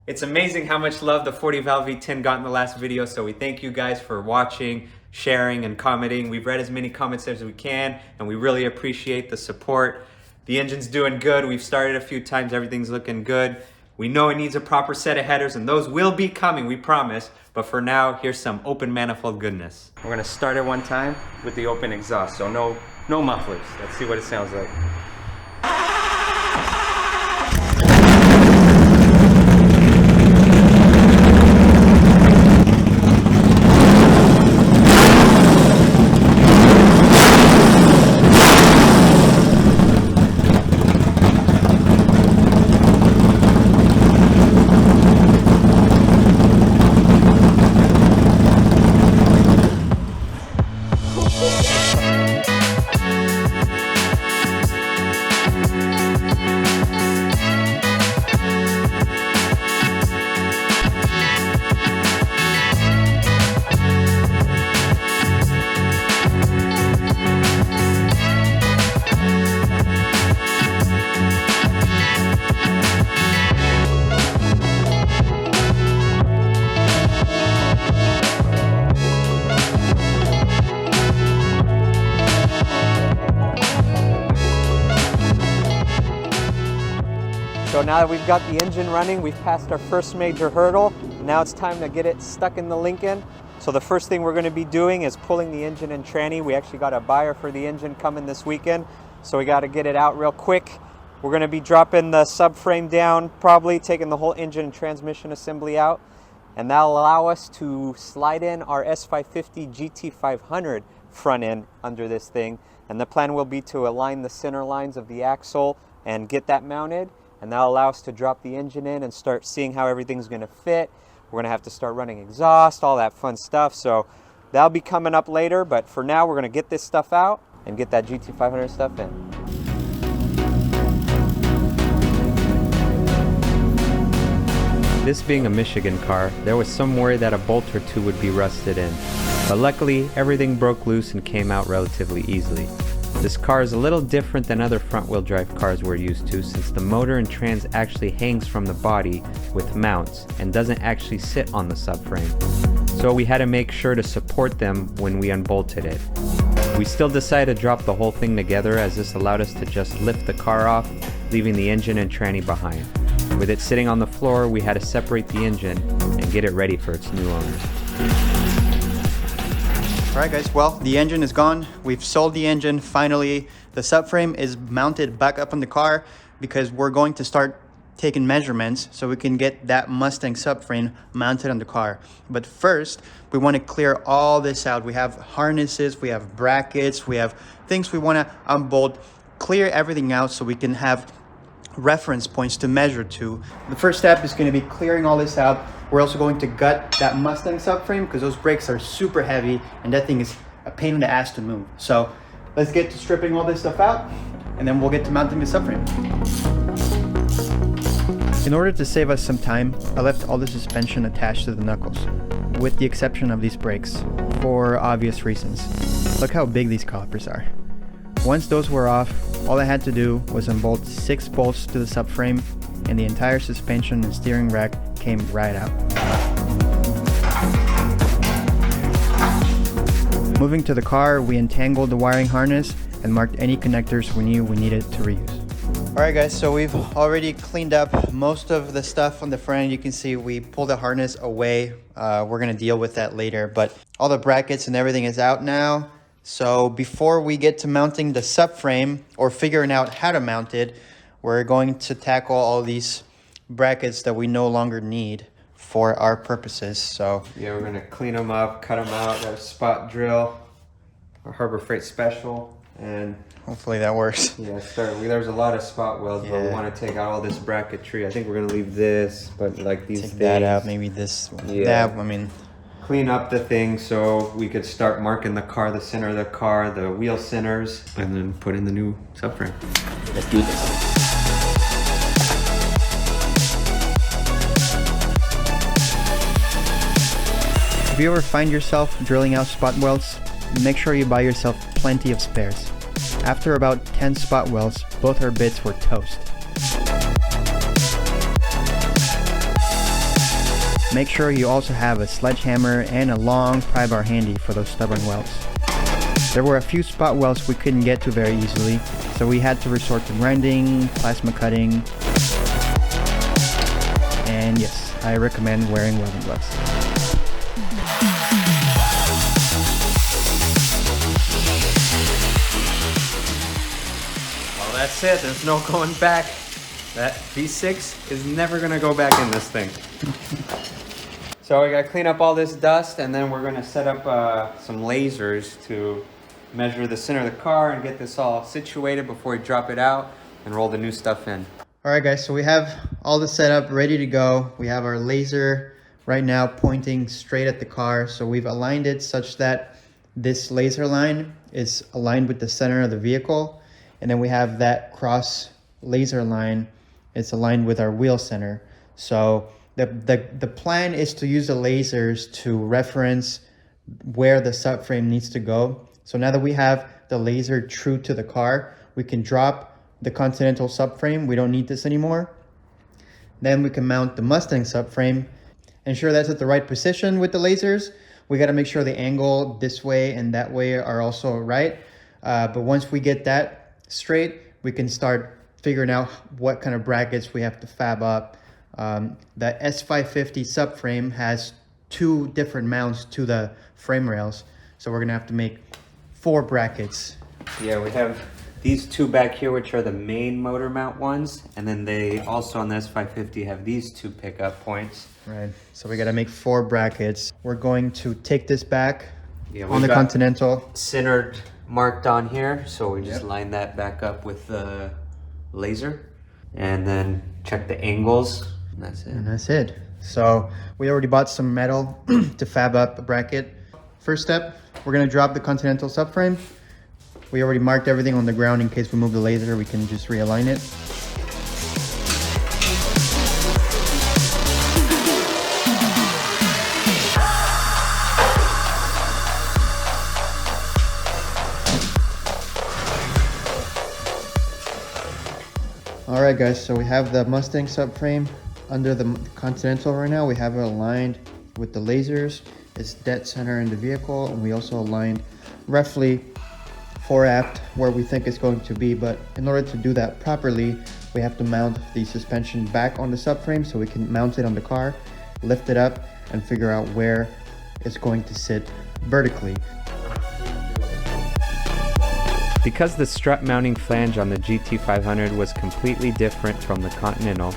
It's amazing how much love the 40 valve V10 got in the last video, so we thank you guys for watching, sharing, and commenting. We've read as many comments as we can, and we really appreciate the support. The engine's doing good. We've started a few times. Everything's looking good. We know it needs a proper set of headers, and those will be coming, we promise. But for now, here's some open manifold goodness. We're gonna start it one time with the open exhaust, so no mufflers. Let's see what it sounds like. So now that we've got the engine running, we've passed our first major hurdle. Now it's time to get it stuck in the Lincoln. So the first thing we're going to be doing is pulling the engine and tranny. We actually got a buyer for the engine coming this weekend, so we got to get it out real quick. We're going to be dropping the subframe down, probably taking the whole engine and transmission assembly out, and that'll allow us to slide in our S550 GT500 front end under this thing. And the plan will be to align the center lines of the axle and get that mounted. And that'll allow us to drop the engine in and start seeing how everything's gonna fit. We're gonna have to start running exhaust, all that fun stuff. So that'll be coming up later, but for now we're gonna get this stuff out and get that GT500 stuff in. This being a Michigan car, there was some worry that a bolt or two would be rusted in. But luckily, everything broke loose and came out relatively easily. This car is a little different than other front-wheel drive cars we're used to, since the motor and trans actually hangs from the body with mounts and doesn't actually sit on the subframe. So we had to make sure to support them when we unbolted it. We still decided to drop the whole thing together, as this allowed us to just lift the car off, leaving the engine and tranny behind. With it sitting on the floor, we had to separate the engine and get it ready for its new owners. Alright guys, well, the engine is gone. We've sold the engine finally. The subframe is mounted back up on the car because we're going to start taking measurements so we can get that Mustang subframe mounted on the car. But first, we want to clear all this out. We have harnesses, we have brackets, we have things we want to unbolt, clear everything out so we can have reference points to measure to. The first step is going to be clearing all this out. We're also going to gut that Mustang subframe because those brakes are super heavy and that thing is a pain in the ass to move. So let's get to stripping all this stuff out and then we'll get to mounting the subframe. In order to save us some time, I left all the suspension attached to the knuckles, with the exception of these brakes, for obvious reasons. Look how big these calipers are. Once those were off, all I had to do was unbolt 6 bolts to the subframe and the entire suspension and steering rack came right out. Moving to the car, we entangled the wiring harness and marked any connectors we knew we needed to reuse. Alright guys, so we've already cleaned up most of the stuff on the front. You can see we pulled the harness away. We're going to deal with that later, but all the brackets and everything is out now. So before we get to mounting the subframe or figuring out how to mount it, we're going to tackle all these brackets that we no longer need for our purposes. So yeah, we're gonna clean them up, cut them out, got a spot drill, a Harbor Freight special, and hopefully that works. Yeah, there's a lot of spot welds, but we want to take out all this bracketry. I think we're gonna leave this, but like these take things, that out, maybe this, that, I mean, clean up the thing so we could start marking the car, the center of the car, the wheel centers, and then put in the new subframe. Let's do this. If you ever find yourself drilling out spot welds, make sure you buy yourself plenty of spares. After about 10 spot welds, both our bits were toast. Make sure you also have a sledgehammer and a long pry bar handy for those stubborn welds. There were a few spot welds we couldn't get to very easily, so we had to resort to grinding, plasma cutting, and yes, I recommend wearing welding gloves. Well, that's it. There's no going back. That V6 is never gonna go back in this thing. So we gotta clean up all this dust, and then we're gonna set up some lasers to measure the center of the car and get this all situated before we drop it out and roll the new stuff in. All right, guys, so we have all the setup ready to go. We have our laser right now pointing straight at the car. So we've aligned it such that this laser line is aligned with the center of the vehicle. And then we have that cross laser line. It's aligned with our wheel center. So the plan is to use the lasers to reference where the subframe needs to go. So now that we have the laser true to the car, we can drop the Continental subframe. We don't need this anymore. Then we can mount the Mustang subframe. Ensure that's at the right position with the lasers. We got to make sure the angle this way and that way are also right. But once we get that straight, we can start figuring out what kind of brackets we have to fab up. The S550 subframe has 2 different mounts to the frame rails. So we're gonna have to make 4 brackets. Yeah, we have these 2 back here, which are the main motor mount ones. And then they also on the S550 have these 2 pickup points. Right, so we gotta make 4 brackets. We're going to take this back on the got Continental. Centered marked on here. So we just line that back up with the laser and then check the angles. And that's it. And that's it. So we already bought some metal to fab up a bracket. First step, we're gonna drop the Continental subframe. We already marked everything on the ground in case we move the laser, we can just realign it. All right, guys, so we have the Mustang subframe under the Continental right now. We have it aligned with the lasers. It's dead center in the vehicle, and we also aligned roughly fore aft where we think it's going to be. But in order to do that properly, we have to mount the suspension back on the subframe so we can mount it on the car, lift it up, and figure out where it's going to sit vertically. Because the strut mounting flange on the GT500 was completely different from the Continental,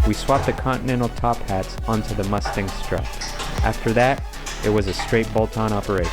we swapped the Continental top hats onto the Mustang strut. After that, it was a straight bolt-on operation.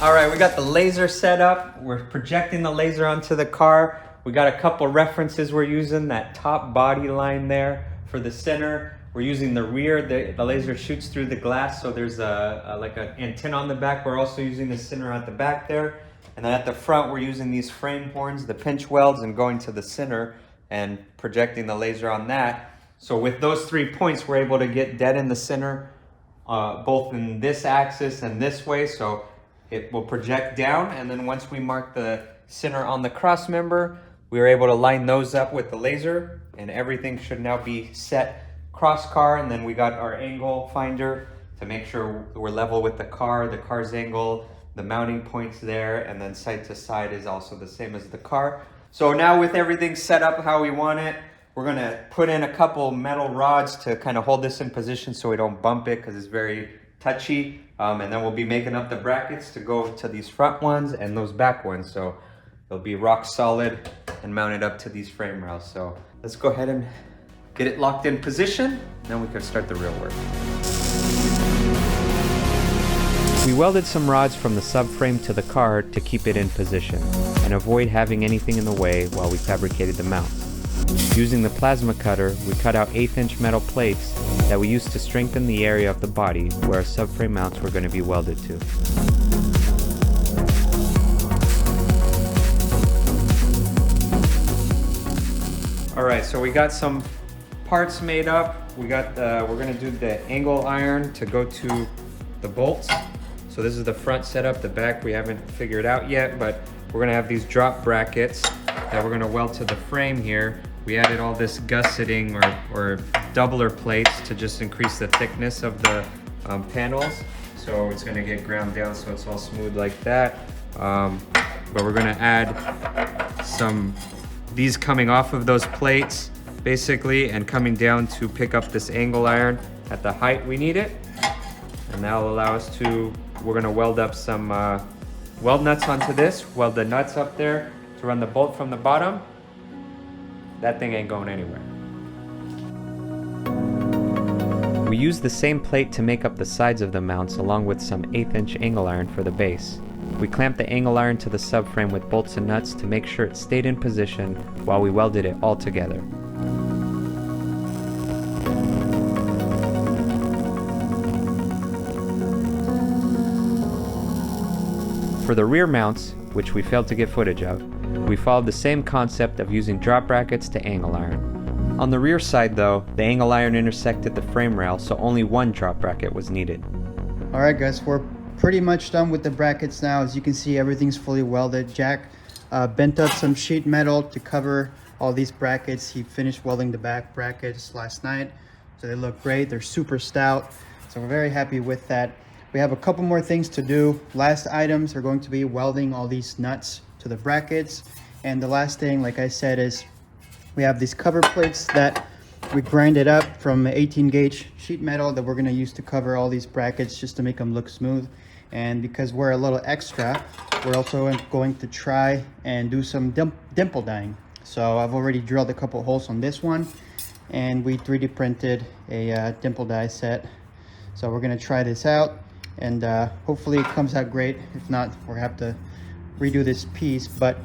All right, we got the laser set up. We're projecting the laser onto the car. We got a couple references we're using, that top body line there for the center. We're using the rear, the laser shoots through the glass, so there's like an antenna on the back. We're also using the center at the back there. And then at the front, we're using these frame horns, the pinch welds, and going to the center and projecting the laser on that. So with those 3 points, we're able to get dead in the center, both in this axis and this way. So it will project down, and then once we mark the center on the cross member, we were able to line those up with the laser, and everything should now be set cross car. And then we got our angle finder to make sure we're level with the car's angle, the mounting points there, and then side to side is also the same as the car. So now with everything set up how we want it, we're gonna put in a couple metal rods to kind of hold this in position so we don't bump it because it's very touchy. And then we'll be making up the brackets to go to these front ones and those back ones. So it'll be rock solid and mounted up to these frame rails. So let's go ahead and get it locked in position, then we can start the real work. We welded some rods from the subframe to the car to keep it in position and avoid having anything in the way while we fabricated the mounts. Using the plasma cutter, we cut out 1/8" metal plates that we used to strengthen the area of the body where our subframe mounts were going to be welded to. All right, so we got some parts made up. We're gonna do the angle iron to go to the bolts. So this is the front setup. The back we haven't figured out yet, but we're gonna have these drop brackets that we're gonna weld to the frame here. We added all this gusseting or doubler plates to just increase the thickness of the panels. So it's gonna get ground down so it's all smooth like that. But we're gonna add these coming off of those plates basically and coming down to pick up this angle iron at the height we need it. And that'll allow us to, we're gonna weld up some weld nuts onto this, weld the nuts up there to run the bolt from the bottom. That thing ain't going anywhere. We used the same plate to make up the sides of the mounts along with some 1/8" angle iron for the base. We clamped the angle iron to the subframe with bolts and nuts to make sure it stayed in position while we welded it all together. For the rear mounts, which we failed to get footage of, we followed the same concept of using drop brackets to angle iron. On the rear side though, the angle iron intersected the frame rail, so only one drop bracket was needed. Alright guys, we're pretty much done with the brackets now. As you can see, everything's fully welded. Jack bent up some sheet metal to cover all these brackets. He finished welding the back brackets last night, so they look great. They're super stout, so we're very happy with that. We have a couple more things to do. Last items are going to be welding all these nuts to the brackets, and the last thing, like I said, is we have these cover plates that we grinded up from 18 gauge sheet metal that we're going to use to cover all these brackets just to make them look smooth. And because we're a little extra, we're also going to try and do some dimple dyeing. So I've already drilled a couple holes on this one, and we 3D printed a dimple dye set. So we're going to try this out, and hopefully it comes out great. If not, we'll have to redo this piece, but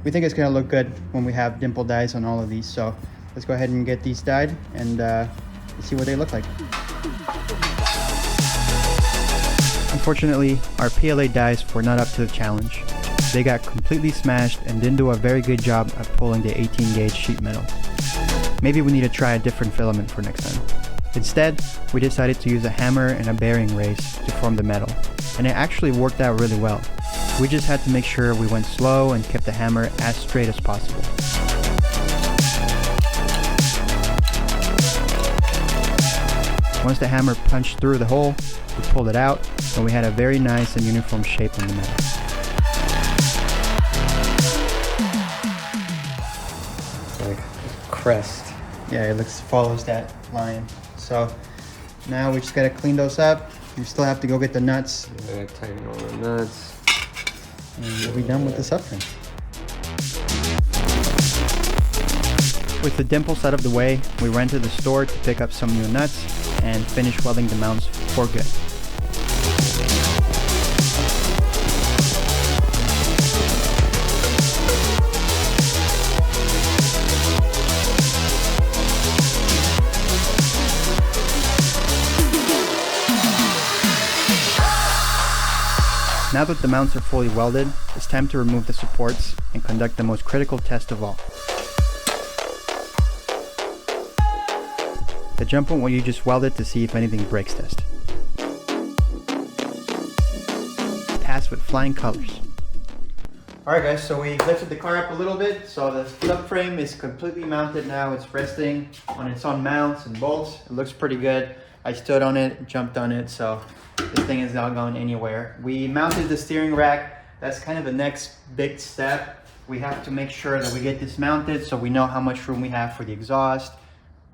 we think it's going to look good when we have dimple dyes on all of these. So let's go ahead and get these dyed and see what they look like. Unfortunately, our PLA dyes were not up to the challenge. They got completely smashed and didn't do a very good job at pulling the 18 gauge sheet metal. Maybe we need to try a different filament for next time. Instead, we decided to use a hammer and a bearing race to form the metal, and it actually worked out really well. We just had to make sure we went slow and kept the hammer as straight as possible. Once the hammer punched through the hole, we pulled it out, and we had a very nice and uniform shape on the metal. It's like a crest. Yeah, it follows that line. So now we just gotta clean those up. We still have to go get the nuts. Yeah, tighten all the nuts. And we'll be done with the subframe. With the dimples out of the way, we ran to the store to pick up some new nuts and finish welding the mounts for good. Now that the mounts are fully welded, it's time to remove the supports and conduct the most critical test of all. The jump on what you just welded to see if anything breaks test. Pass with flying colors. Alright guys, so we lifted the car up a little bit, so the subframe is completely mounted now. It's resting on its own mounts and bolts. It looks pretty good. I stood on it, jumped on it, so this thing is not going anywhere. We mounted the steering rack. That's kind of the next big step. We have to make sure that we get this mounted so we know how much room we have for the exhaust.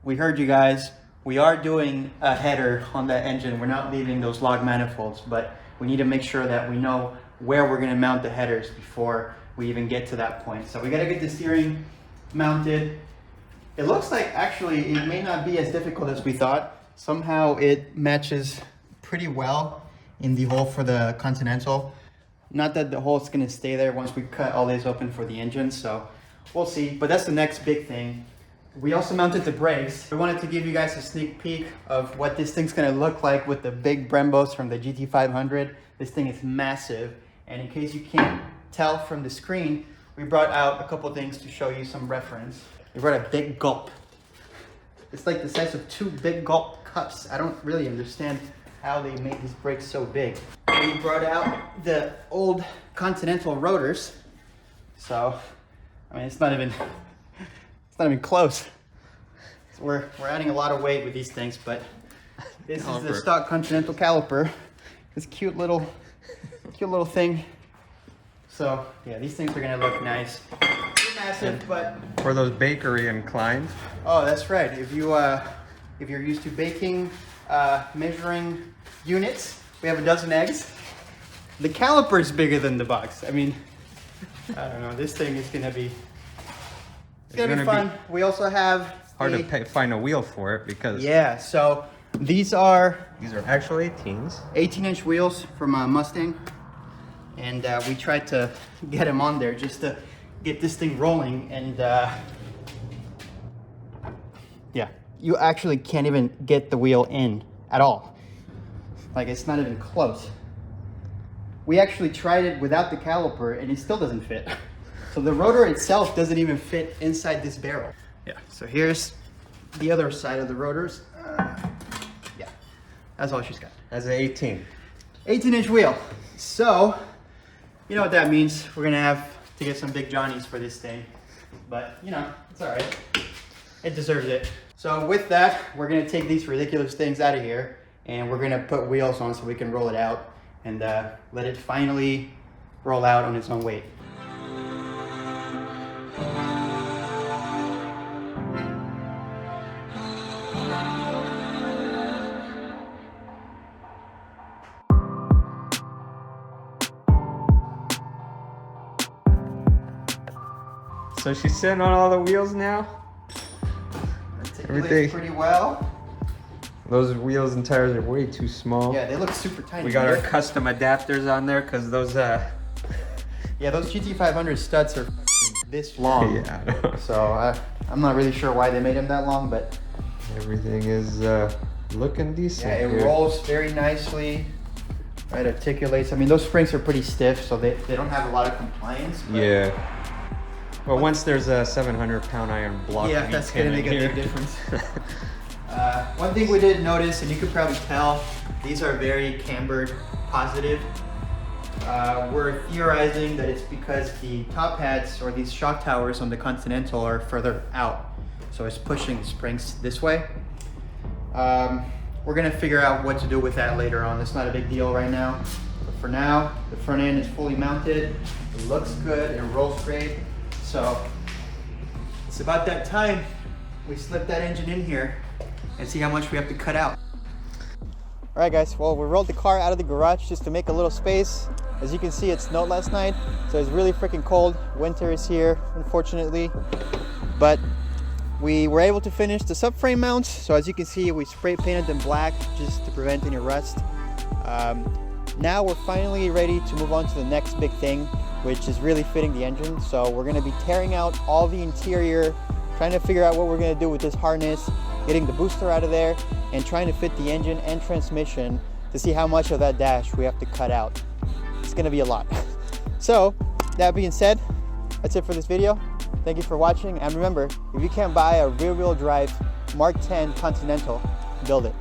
We heard you guys. We are doing a header on that engine. We're not leaving those log manifolds, but we need to make sure that we know where we're gonna mount the headers before we even get to that point. So we gotta get the steering mounted. It looks like actually it may not be as difficult as we thought. Somehow it matches pretty well in the hole for the Continental. Not that the hole is gonna stay there once we cut all this open for the engine, so we'll see. But that's the next big thing. We also mounted the brakes. We wanted to give you guys a sneak peek of what this thing's gonna look like with the big Brembos from the GT500. This thing is massive. And in case you can't tell from the screen, we brought out a couple things to show you some reference. We brought a big gulp. It's like the size of 2 big gulp cups. I don't really understand how they made these brakes so big. We brought out the old Continental rotors. So, I mean, it's not even close. So we're adding a lot of weight with these things, but this is the stock Continental caliper. This cute little thing. So yeah, these things are gonna look nice. They're massive, but for those bakery inclined. oh, that's right. If you're used to baking, measuring units, we have a dozen eggs. The caliper is bigger than the box. I mean, I don't know. This thing is gonna be. It's gonna be fun. We also have hard to find a wheel for it because yeah. So these are actually 18s. 18-inch wheels from a Mustang, and we tried to get them on there just to get this thing rolling. And yeah, you actually can't even get the wheel in at all. Like, it's not even close. We actually tried it without the caliper, and it still doesn't fit. So the rotor itself doesn't even fit inside this barrel. Yeah, so here's the other side of the rotors. Yeah, that's all she's got. As an 18-inch wheel. So, you know what that means. We're gonna have to get some big Johnnies for this thing. But, you know, it's all right. It deserves it. So with that, we're gonna take these ridiculous things out of here, and we're gonna put wheels on so we can roll it out and let it finally roll out on its own weight. So she's sitting on all the wheels now. Everything pretty well. Those wheels and tires are way too small. Yeah, they look super tiny. We got our custom adapters on there because those yeah, those GT500 studs are this long. Yeah. So I'm not really sure why they made them that long, but everything is looking decent. yeah, it here. rolls very nicely. Right, articulates. I mean, those springs are pretty stiff, so they don't have a lot of compliance. But yeah. Well, once there's a 700-pound iron block, yeah, that's gonna make a big difference. One thing we did notice, and you could probably tell, these are very cambered positive. We're theorizing that it's because the top hats or these shock towers on the Continental are further out, so it's pushing the springs this way. We're gonna figure out what to do with that later on. It's not a big deal right now. But for now, the front end is fully mounted. It looks good, it rolls great. So it's about that time we slip that engine in here and see how much we have to cut out. All right, guys, well, we rolled the car out of the garage just to make a little space. As you can see, it snowed last night, so it's really freaking cold. Winter is here, unfortunately. But we were able to finish the subframe mounts. So as you can see, we spray painted them black just to prevent any rust. Now we're finally ready to move on to the next big thing, which is really fitting the engine. So we're gonna be tearing out all the interior, trying to figure out what we're gonna do with this harness, getting the booster out of there, and trying to fit the engine and transmission to see how much of that dash we have to cut out. It's gonna be a lot. So that being said, that's it for this video. Thank you for watching, and remember, if you can't buy a rear-wheel drive Mark 10 Continental, build it.